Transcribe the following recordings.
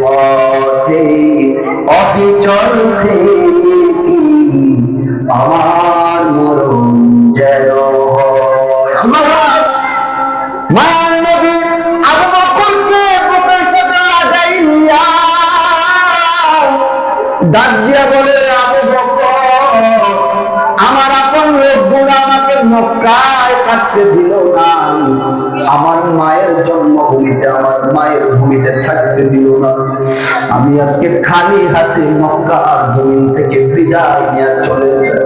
পথে অবিচল থেকে আমার মরণ যেন হয়। মায়ার নবী আবু বকরকে বুকের সাথে লাগাইয়া ডাক দিয়া বলে, আবু বকর, আমার আপন লোকগুলো আমাকে মক্কায় থাকতে দিল না, আমার মায়ের জন্মভূমিতে, আমার মায়ের ভূমিতে থাকতে দিল না। আমি আজকে খালি হাতে মক্কার জমিন থেকে বিদায় নিয়ে চলে যাই।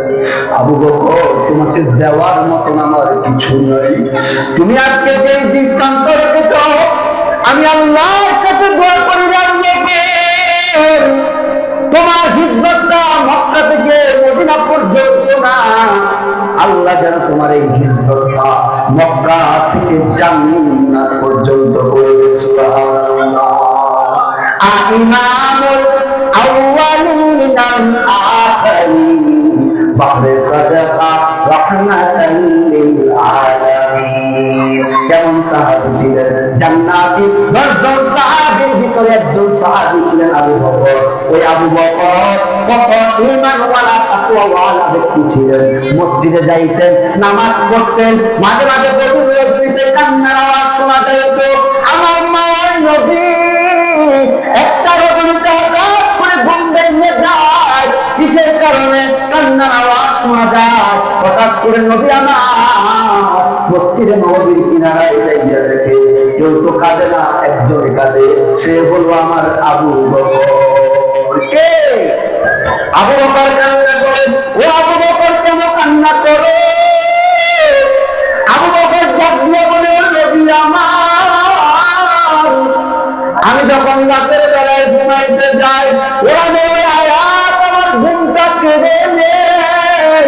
আবু বকর, তোমাকে দেওয়ার মতন আমার কিছু নাই। তুমি আজকে যে দৃষ্টান্ত রেখেছ, আমি আল্লাহর কাছে দোয়া করি, তোমার হিজরতটা মক্কা থেকে মদিনা পর্যন্ত না, আল্লাহ যেন তোমার এই হিজরতটা মক্কা থেকে জান্নাত পর্যন্ত করে দেয়। সুবহানাল্লাহ। ইমামুল আউয়ালিন ওয়াল আখিরিন ফাখরে সাদাকা রাহমাতাল লিল আলামিন। কেমন সাহাবী ছিলেন? জান্নাতি 10 জন সাহাবীর ভিতরে একজন সাহাবী ছিলেন আবু বকর। ওই আবু বকর কত ঈমানওয়ালা তাকওয়াওয়ালা ব্যক্তি ছিলেন। মসজিদে যাইতেন, নামাজ পড়তেন, মাঝে মাঝে প্রতিদিন কান্নার আওয়াজ শোনা যেত। আমার মায়ের নবী একটা রজনীতে হঠাৎ করে ঘুম ভেঙে যায়। কিসের কারণে কান্নার আওয়াজ শোনা যায়? হঠাৎ করে নবী আমার মসজিদে নববীর কিনারায় যাইয়া দেখে কেউ তো কাঁদে না, একজন কাঁদে। সে হলো আমার আবু বকর। কে? আবু বকর কান্না করে। ও আবু বকর, কেন কান্না করো? আবু বকর ডাক দিয়ে বলে, নবী আমার, আমি যখন রাতের বেলায় ঘুমাইতে যাই, ওরা ওই আয়াত আমার ঘুমটা কেড়ে নেয়।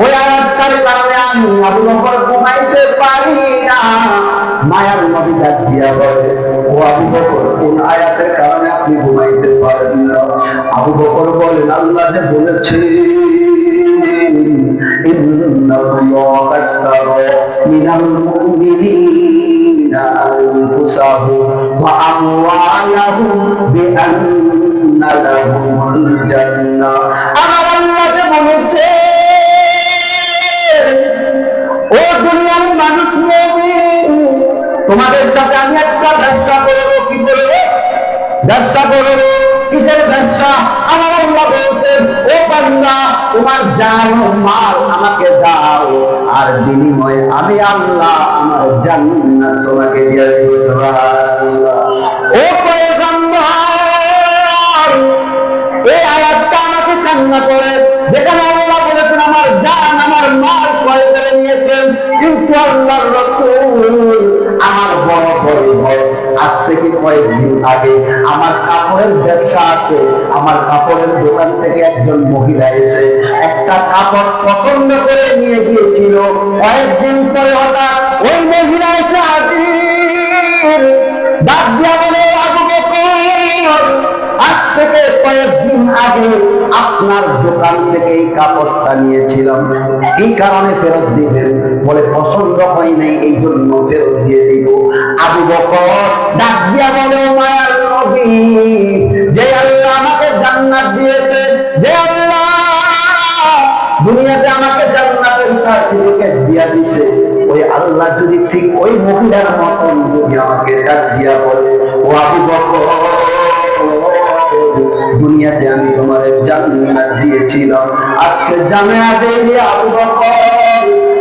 ওই আয়াতটার কারণে আমি আবু বকর ঘুমাইতে পারি না। মায়ার নবী ডাক দিয়া বলে, ও আবু বকর, কোন আয়াতের কারণে আপনি ঘুমাইতে পারেন না? আবু বকর বলেন, আল্লাহ যে বলেছে, ইন্নাল্লাহা আশতারা মিনাল মুমিনিনা আনফুসাহুম ওয়া আমওয়ালাহুম বিআন্না লাহুমুল জান্নাহ। আমার আল্লাহ যে বলেছে, ও দুনিয়ার মানুষ মুমিন, তোমাদের সাথে আমি একটা ব্যবসা করব। কি করবো? ব্যবসা করবো। কিসের ব্যবসা? আমার আল্লাহ বলছেন, ও বান্দা, তোমার জান ও মাল আমাকে দাও, আর বিনিময়ে আমি আল্লাহ আমার জান্নাত তোমাকে দিয়ে দেব। সুবহানাল্লাহ। ও পয়গম্বর, এই আয়াতটা আমাকে কান্না করে, যেখানে আল্লাহ বলেছেন আমার জান আমার মাল ক্রয় করে নিয়েছেন, কিন্তু আল্লাহর রাসূল আমার বড় ভয়। আজ থেকে কয়েকদিন আগে আমার কাপড়ের ব্যবসা আছে, আমার কাপড়ের দোকান থেকে একজন মহিলা এসে একটা কাপড় পছন্দ করে নিয়ে গিয়েছিল। কয়েকদিন পরে হঠাৎ ওই মহিলা এসে হাজির। ডাক দিয়া বলে, আবু বকর, আজ থেকে কয়েকদিন আগে আপনার দোকান থেকে এই কাপড়টা নিয়েছিলাম, এই কারণে ফেরত দিবেন? বলে, পছন্দ হয় নাই, এই জন্য ফেরত দিয়ে দিব। আবু বকর ডাক দিয়া বলে, ও মায়ার নবী, যে আল্লাহ আমাকে জান্নাত দিয়েছে, যে আল্লাহ দুনিয়াতে আমাকে জান্নাতের সার্টিফিকেট দিয়া দিয়েছে, ওই আল্লাহ যদি ঠিক ওই মহিলার মতন যদি আমাকে ডাক দিয়া বলে, ও আবু বকর, দুনিয়াতে আমি তোমার জান্নাত দিয়েছিলাম, আজকে জামিয়া দিয়ে আবু বকর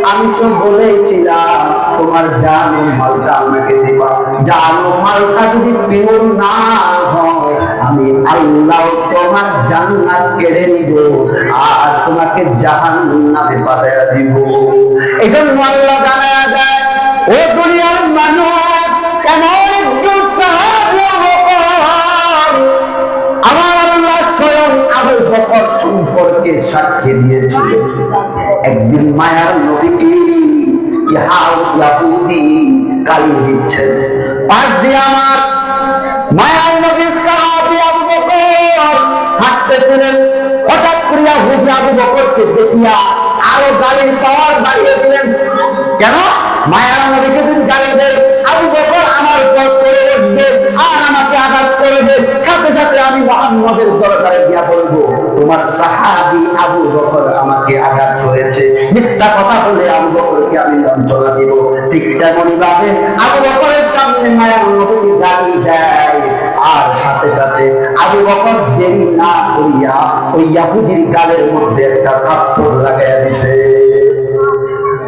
আমি তো বলেছিলাম তোমার জান ও মালটা আমাকে দিবা। জান ও মালটা যদি পিওর না হয়, আমি আল্লাহ তোমার জান্নাত কেড়ে নিব আর তোমাকে জাহান্নামে পাঠাইয়া দিব। এজন্য আল্লাহ জানা যায়, ও দুনিয়ার মানুষ, কেমন একজন সাহাবী আমার আল্লাহ স্বয়ং আবু বকর সম্পর্কে সাক্ষী দিয়েছিল। একদিন মায়ার নবীকে ইহুদি গালি দিচ্ছেন, পাশ দিয়ে আমার মায়ার নবীর সাহাবী আবু বকর হাঁটতেছিলেন। হঠাৎ করে ইহুদি আবু বকরকে দেখিয়া আরো গালির পাওয়ার বাড়িয়ে দিলেন। কেন? মায়ার নবীকে যদি গালি দেয়, আবু বকর আমার উপর চলে বসবে আর আমাকে আঘাত মুহাম্মদের দরবারে গিয়া বলবো তোমার সাহাবী আবু বকর আমাকে আঘাত করেছে, মিথ্যা কথা বলে আবু বকরকে আমি লাঞ্ছনা দিব। ঠিক তেমনি ভাবে আবু বকরের সামনে মায়ার নবী দাঁড়িয়ে যায়, আর সাথে সাথে আবু বকর দেরি না করিয়া ওই ইহুদির গালের মধ্যে একটা থাপ্পড় লাগাইয়া দিছে।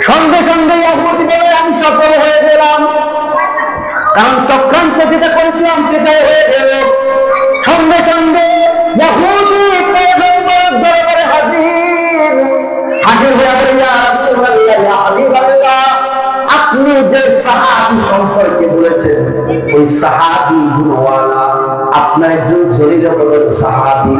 সঙ্গে সঙ্গে ইহুদি বলে আমি সফল হয়ে গেলাম, কারণ চক্রান্ত যেটা করেছিলাম সেটাই হয়ে গেল। সঙ্গে সঙ্গে ইহুদি পয়গম্বরের দরবারে হাজির হয়ে বলে ইয়া রাসূলুল্লাহ ইয়া হাবিবাল্লাহ, আপনি যে সাহাবী সম্পর্কে বলেছেন ওই সাহাবী গুণওয়ালা, আপনার একজন জলিল সাহাবী,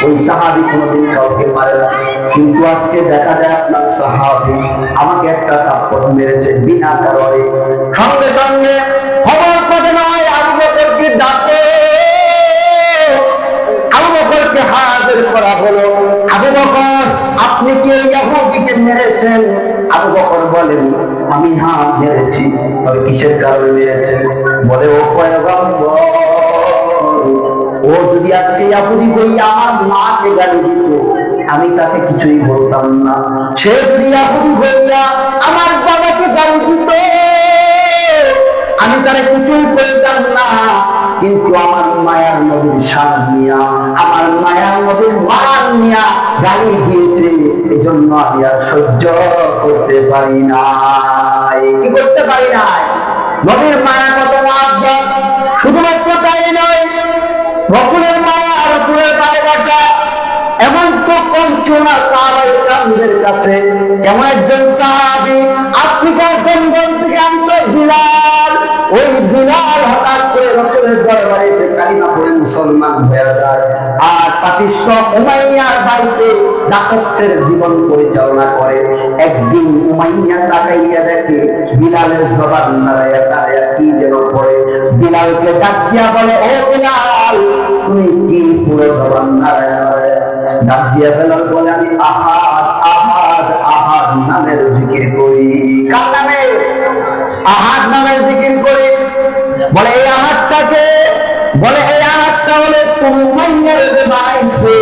ওই সাহাবী কোনোদিন কাউকে মারে না, কিন্তু আজকে দেখা যায় আপনার সাহাবী আমাকে একটা থাপ্পড় মেরেছে বিনা কারণে। সঙ্গে সঙ্গে খবর পাঠানো নয় আবু বকরকে ডাকে, আবু বকরকে হাজির করা হলো। আবু বকর আপনি কি ইহুদিকে মেরেছেন? আবু বকর বলেন আমি হ্যাঁ মেরেছি। তবে কিসের কারণে মেরেছেন? বলে ও পয়গম্বর, ও যদি আজকে ইহুদি কইয়া আমার মাকে গালি দিত আমি তাকে কিছুই বলতাম না, সে যদি ইহুদি কইয়া আমার বাবাকে গালি দিত আমি তারে কিছুই বলতাম না, কিন্তু আমার মায়ার নবীর শান নিয়া, আমার মায়ার নবীর মান নিয়া গালি দিয়েছে, এই জন্য আমি আর সহ্য করতে পারি না। কি করতে পারি না? নবীর মায়া কত মহব্বত, শুধুমাত্র তাই নয়, রাসূলের মায়া, রাসূলের ভালোবাসা এমন তো কম ছিল না সাহাবায়ে কেরামদের কাছে। এমন একজন সাহাবী আফ্রিকার জঙ্গল থেকে আনতো বিলাল, ওই বিলাল হঠাৎ করে রাসূলের দরবারে এসে কালিমা পড়ে মুসলমান হয়ে যায়, আর পাপিষ্ঠ উমাইয়ার বাড়িতে দাসত্বের জীবন পরিচালনা করে। একদিন উমাইয়া তাকাইয়া দেখে বিলালের জবান নাড়াইয়া দাঁড়াইয়া কি যেন পড়ে, বিলালকে ডাক দিয়া বলে ও বিলাল তুমি কি পুরো জবান নাড়াইয়া ডাক দিয়া বিলাল বলে আমি আহাদ আহাদ আহাদ নামের জিকির করি। কার নামে? আহাদ নামের জিকির করি। বলে এই আহাদটাকে, বলে এই আহাদটা হলে তুমি উমাইয়ার যে বানাইছে,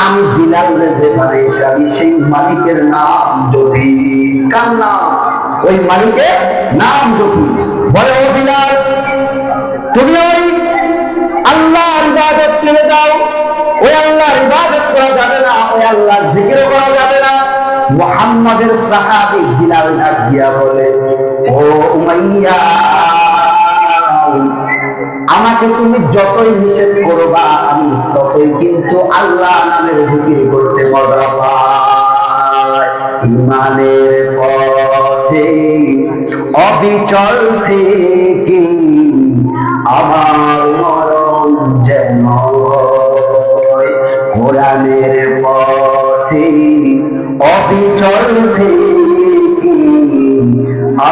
আমি বিলালের যে বানাইছে আমি সেই মালিকের নাম জপি। কার নাম? ওই মালিকের নাম জপি। বলে ও বিলাল তুমি ওই আল্লাহর ইবাদত ছেড়ে দাও, ওই আল্লাহর ইবাদত করা যাবে না, ওই আল্লাহর জিকির করা যাবে না। মুহাম্মাদের সাহাবী বিলাল ডাক দিয়া বলে ও উমাইয়া আমাকে তুমি যতই নিষেধ করবা আমি ততই কিন্তু আল্লাহ নামের জিকির করতে মজা পাই। ইমানের পথে অবিচল থেকে আমার মরণ যেন কোরআনের পথে অবিচল থেকে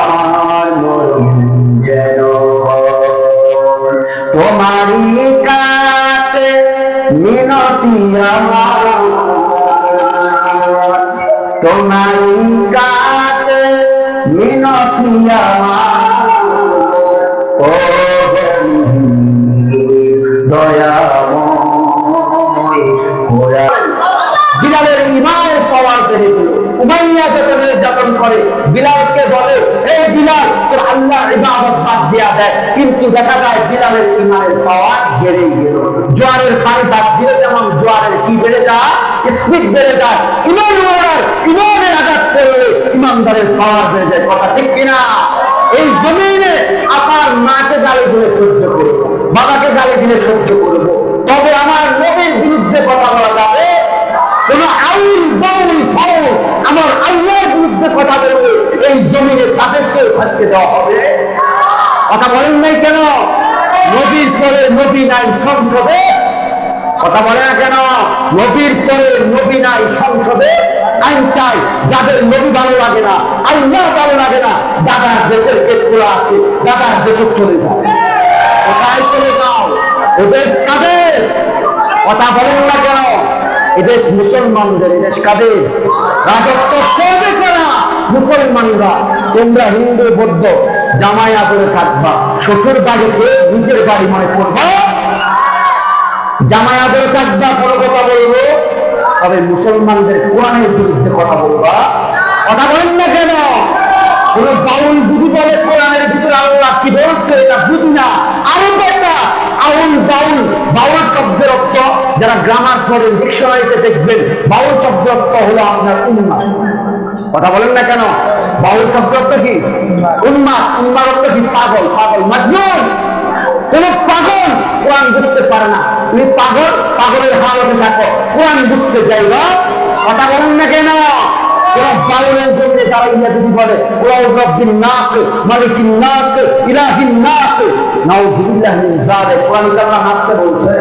আমার মরণ যেন তোমারই কাছে মিনতি আমার, তোমারই কাছে মিনতি আমার, ও দয়াময় কোরআন। বিলালের ইমানের পাওয়ার বেড়ে গেল। উমাইয়া যত নির্যাতন করে বিলালকে বলে এই বিলাল তোর আল্লাহর ইবাদত বাদ দিয়া দেয়, কিন্তু দেখা যায় বিলালের ইমানের পাওয়ার বেড়েই গেল। জোয়ারের পানি বাদ দিলে যেমন জোয়ারের কি বেড়ে যায়, স্পিড বেড়ে যায়, ইমানের আঘাত করলে ইমানদারের পাওয়ার বেড়ে যায়। কথা ঠিক কিনা? এই জমিনে আপনার মাকে গালি দিলে সহ্য করবো, বাবাকে গালি দিলে সহ্য করবো, তবে আমার নবীর বিরুদ্ধে কথা বলা যাবে কোন আইন বাউল ফাউল আমার আল্লাহর বিরুদ্ধে কথা বলবে এই জমিনে তাদেরকে থাকতে দেওয়া হবে? কথা বলেন নাই কেন? নবীর পরে নবী নাই সংসদে, কথা বলে না কেন? নবীর পরে নবী নাই সংসদে আইন চাই। যাদের নবী ভালো লাগে না, আল্লাহ ভালো লাগে না, দাদার দেশের পেট খোলা আছে, দাদার দেশে চলে যাও, কোথায় চলে যাও? ও দেশ কাদের? কথা বলেন না কেন? এদেশ মুসলমানদের, এদেশ কাদের? রাজত্ব করবে কারা? মুসলমানরা। তোমরা হিন্দু বৌদ্ধ জামায়া করে থাকবা, শ্বশুর বাড়িকে নিজের বাড়ি মনে করবা, জামায়াতের কাজটা কোনো কথা বলবো, তবে মুসলমানদের কোরআনের বিরুদ্ধে কথা বলবা। কথা বলেন না কেন? কোন বাউল যদি বলে কোরআনের ভিতরে আল্লাহ কি বলছে এটা বুঝি না, আরো একটা আউল বাউল। বাউল শব্দের অর্থ যারা গ্রামার পড়েন ডিকশনারিতে দেখবেন, বাউল শব্দের অর্থ হলো আপনার উন্মাদ। কথা বলেন না কেন? বাউল শব্দ অর্থ কি? উন্মাদ। উন্মাদ অর্থ কি? পাগল। পাগল মাজনুন। কোন পাগল কোরআন বুঝতে পারে না, তুমি পাগল, পাগলের হালতে থাকো, কোরআন বুঝতে যাইবা। কথা বলেন না কেন? বাউলের জন্য তারা যদি বলে রব্বিন নাস মালিকিন নাস ইলাহিন নাস, নাউযুবিল্লাহ মিন যালিক, কোরআন আল্লাহ নাসকে বলছে।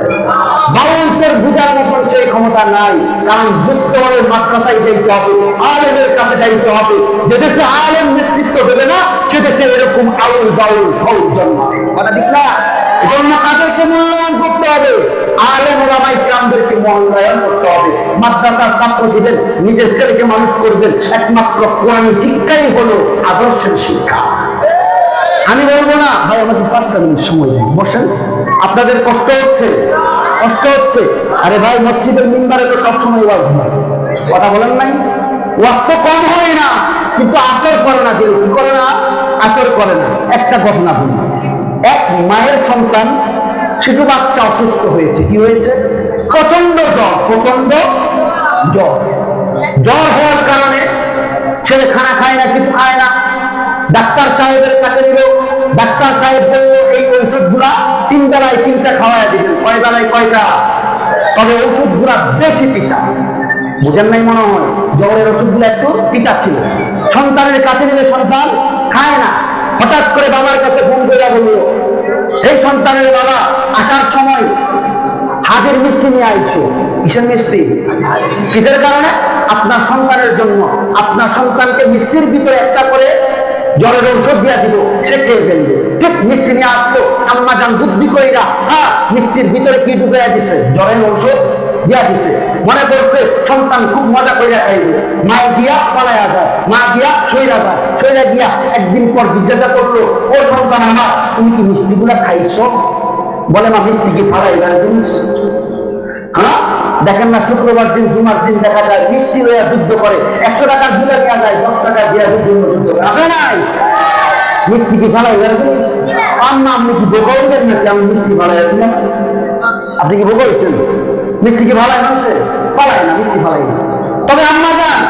বাউলদের বুঝার মতো সেই ক্ষমতা নাই, কারণ বুঝতে হলে মাদ্রাসায় যাইতে হবে, আলেমের কাছে যাইতে হবে। যে দেশে আলেম নেতৃত্ব দেবে না, সে দেশে এরকম আউল বাউল ফল জন্মাবে। কথা ঠিক না? এজন্য কাদেরকে মূল্যায়ন করতে হবে? আলেম ওলামায়ে কেরামদেরকে মূল্যায়ন করতে হবে। মাদ্রাসার ছাত্র দিবেন, নিজের ছেলেকে মানুষ করবেন, একমাত্র কোরআন শিক্ষাই হলো আদর্শের শিক্ষা। আমি বলবো না ভাই আমাকে 5 মিনিট সময় দিন, বসেন। আপনাদের কষ্ট হচ্ছে, কষ্ট হচ্ছে। আরে ভাই মসজিদের মিম্বারে তো সবসময় ওয়াজ হয়, কথা বলেন নাই? ওয়াজ তো কম হয় না, কিন্তু আসর করে না। কেউ কি করে না? আসর করে না। একটা ঘটনা বলি। এক মায়ের সন্তান শিশু বাচ্চা অসুস্থ হয়েছে। কি হয়েছে? প্রচন্ড জ্বর। প্রচন্ড জ্বর। জ্বর হওয়ার কারণে ছেলে খানা খায় না, কিছু খায় না। ডাক্তার সাহেবের কাছে নিল। ডাক্তার সাহেব বলল এই ঔষধগুলা 3 বেলায় 3টা খাওয়াই দিবেন। কয় বেলায় কয়টা? তবে ওষুধগুলা বেশি তিতা। বুঝেন নাই মনে হয়? জ্বরের ওষুধগুলো একটু তিতা ছিল। সন্তানের কাছে নিলে সন্তান খায় না। হঠাৎ করে বাবার কাছে ফোন করে বলল, এই সন্তানের বাবা আসার সময় হাজের মিষ্টি নিয়ে আইছো। কিসের মিষ্টি? কিসের কারণে? আপনার সন্তানের জন্য। আপনার সন্তানকে মিষ্টির ভিতরে একটা করে জ্বরের ঔষধ দিয়া দিব, সে খেয়ে ফেলবে। ঠিক মিষ্টি নিয়ে আসলো, আম্মা জান বুদ্ধি কইরা হ্যাঁ মিষ্টির ভিতরে কি ঢুকাইয়া দিছে? জ্বরের ঔষধ দিয়া দিছে। মনে করছে সন্তান খুব মজা কইরা খাইবে। মা দিয়া পালাইয়া যায়, মা দিয়া সইরা যায়। সইরা গিয়া একদিন পর জিজ্ঞাসা করলো, ও সন্তান আমার, তুমি কি মিষ্টিগুলা খাইছো? বলে মা মিষ্টি কি ফালাইবার জিনিস? হ্যাঁ দেখেন না শুক্রবার দিন জুমার দিন দেখা যায় মিষ্টি লইয়া যুদ্ধ করে। 100 টাকার জুলা দেওয়া যায়, 10 টাকা দিয়া যুদ্ধ করে। আছে নাই? মিষ্টি কি ফালাইবার জিনিস? আম্মা আপনি কি বোকা হইবেন নাকি? আমি মিষ্টি ফালাইয়া দিলাম। আপনি কি বোকা হয়েছেন? মিষ্টি কি ফালাই মানুষে? ফালাই না, মিষ্টি ফালাই না। তবে আম্মা জান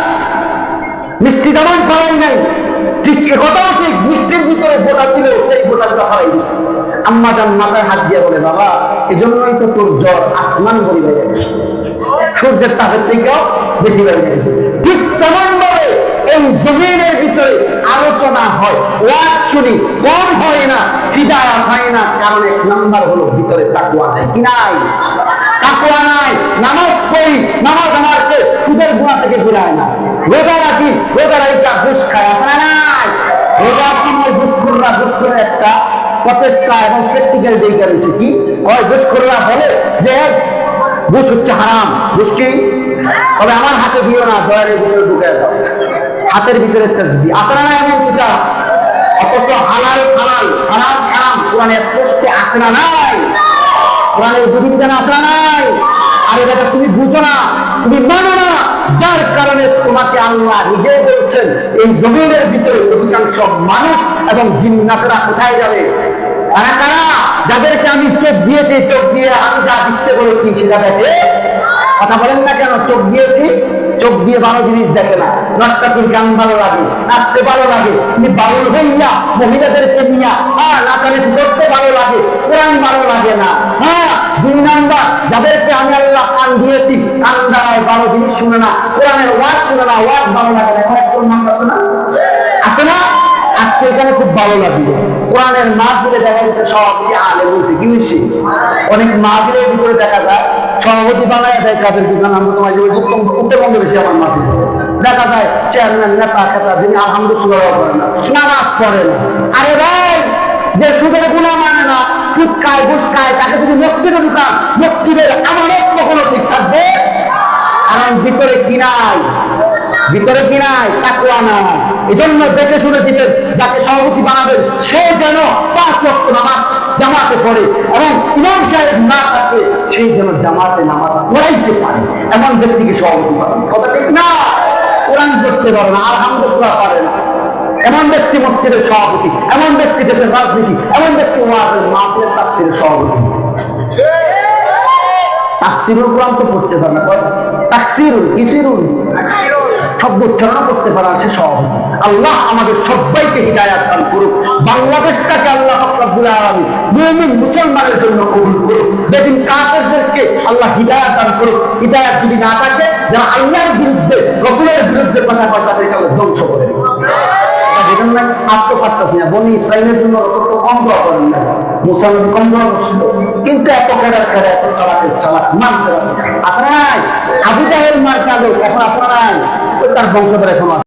মিষ্টি যেমন ফালাই নাই, ঠিক একথাও ঠিক মিষ্টির ভিতরে বোটা ছিল, সেই বোটাটা ফালাই দিচ্ছে। আম্মা জান মাথায় হাত দিয়ে বলে, বাবা এজন্যই তো তোর জ্বর আসমান বড়ি হয়ে যাচ্ছে, সূর্যের তাপের থেকেও বেশি বেড়ে যাচ্ছে। ঠিক তেমন ভাবে এই জমিনের ভিতরে আলোচনা হয়, ওয়াজ শুনি, কম হয় না, হিদায়াত হয় না। কারণ 1 নাম্বার হলো ভিতরে তাকওয়া নাই। কি নাই? তাকওয়া নাই। নামাজ পড়ি, নামাজ আমাকে সুদের গুনাহ থেকে ফিরায় না। রোজা রাখি, রোজা রাখা ঘুষ খায়। আছে না নাই? রোজার সময় ঘুষখোররা ঘুষখোরের একটা প্রচেষ্টা এবং প্র্যাকটিক্যাল দিকে রয়েছে। কি কয়? ঘুষখোররা বলে যে ঘুষ হচ্ছে হারাম। ঘুষ কি? তবে আমার হাতে দিও না, দয়ারের ভিতরে ঢুকে যাও। হাতের ভিতরে তাসবিহ। আছে না নাই এমন চিন্তা? অথচ হালাল হালাল, হারাম হারাম কোরআনে স্পষ্ট আছে না নাই? কোরআনের বিধিবিধান আছে না নাই? আর এটা তুমি বুঝো না, তুমি মানো না, যার কারণে তোমাকে আল্লাহ নিজে বলছেন এই জমিনের ভিতরে অধিকাংশ মানুষ এবং জিন্নাতরা কোথায় যাবে? তারা কারা? যাদেরকে আমি চোখ দিয়েছি, চোখ দিয়ে আমি যা দেখতে বলেছি সেটা দেখে। কথা বলেন না কেন? চোখ দিয়েছি, চোখ দিয়ে ভালো জিনিস দেখে না। নটকাটির গান ভালো লাগে, নাচতে ভালো লাগে, তুমি বাউল হইয়া মহিলাদেরকে নিয়া নাচানাচি করতে ভালো লাগে, কোরআন ভালো লাগে না। হ্যাঁ 2 নাম্বার, যাদেরকে আমি আল্লাহ কান দিয়েছি, কান দ্বারায় ভালো জিনিস শুনে না, কোরআনের ওয়াজ শুনে না, ওয়াজ ভালো লাগে না। এখন একটা নাম আছে না? আছে না? আজকে এখানে খুব ভালো লাগলো। কোরআনের মাহফিলে দেখা যাচ্ছে সভাপতি আলেম বলছে। কি হয়েছে? অনেক মাহফিলের ভিতরে দেখা যায় সভাপতি বানায় দেয় কাদের দোকান। আমরা তোমার উত্তরবঙ্গে বেশি আমার মাহফিল দেখা যায় চেয়ারম্যান নেতা খেতা যিনি আলহামদুলিল্লাহ করেন না, নামাজ পড়ে না। আরে ভাই যে সুদের গুনাহ মানে না, সুদ খায়, ঘুষ খায়, তাকে যদি মসজিদে ঢুকান, মসজিদের আমানত কখনো ঠিক থাকবে? কারণ ভিতরে কি নাই? ভিতরে কি নাই? তাকওয়া নাই। এজন্য দেখে শুনে দিবেন, যাকে সভাপতি বানাবেন সে যেন 5 ওয়াক্ত নামাজ জামাতে পড়ে এবং ইমাম সাহেব না থাকে, সে যেন জামাতে নামাজ পড়াইতে পারে, এমন ব্যক্তিকে সভাপতি পাবেন। কথা ঠিক না? কোরআন পড়তে পারে না, আলহামদুলিল্লাহ পারে না, এমন ব্যক্তি মসজিদের সভাপতি, এমন ব্যক্তি দেশের রাজনীতি, এমন ব্যক্তি ওয়াজের মাহফিলের তাফসীরের সভাপতি। তাফসীরুল কোরআন তো পড়তে পারে না, তাফসীরুল কিসিরুল শব্দ উচ্চারণ করতে পারে সে সভাপতি। আল্লাহ আমাদের সবাইকে হিদায়াত দান করুক, বাংলাদেশটাকে আল্লাহ রাব্বুল আলামিন মুমিন মুসলমানের জন্য কবুল করুক, যেদিন কাফেরদেরকে আল্লাহ হিদায়াত দান করুক। হিদায়াত যদি না থাকে, যারা আল্লাহর বিরুদ্ধে রাসূলের বিরুদ্ধে কথা বলে তাদেরকে আল্লাহ ধ্বংস করে দেবে। দেখেন না, আপনি পারতেছি না, বনি ইসরাইলের জন্য রাসূল তো কম দোয়া করেন না, মুসা নবী কম দোয়া করছিল, কিন্তু এত খেলার খেলা, এত চালাক মানতে আছে। আসে নাই আবু জাহেল মার কালো এখন আসে নাই, তার বংশধর এখন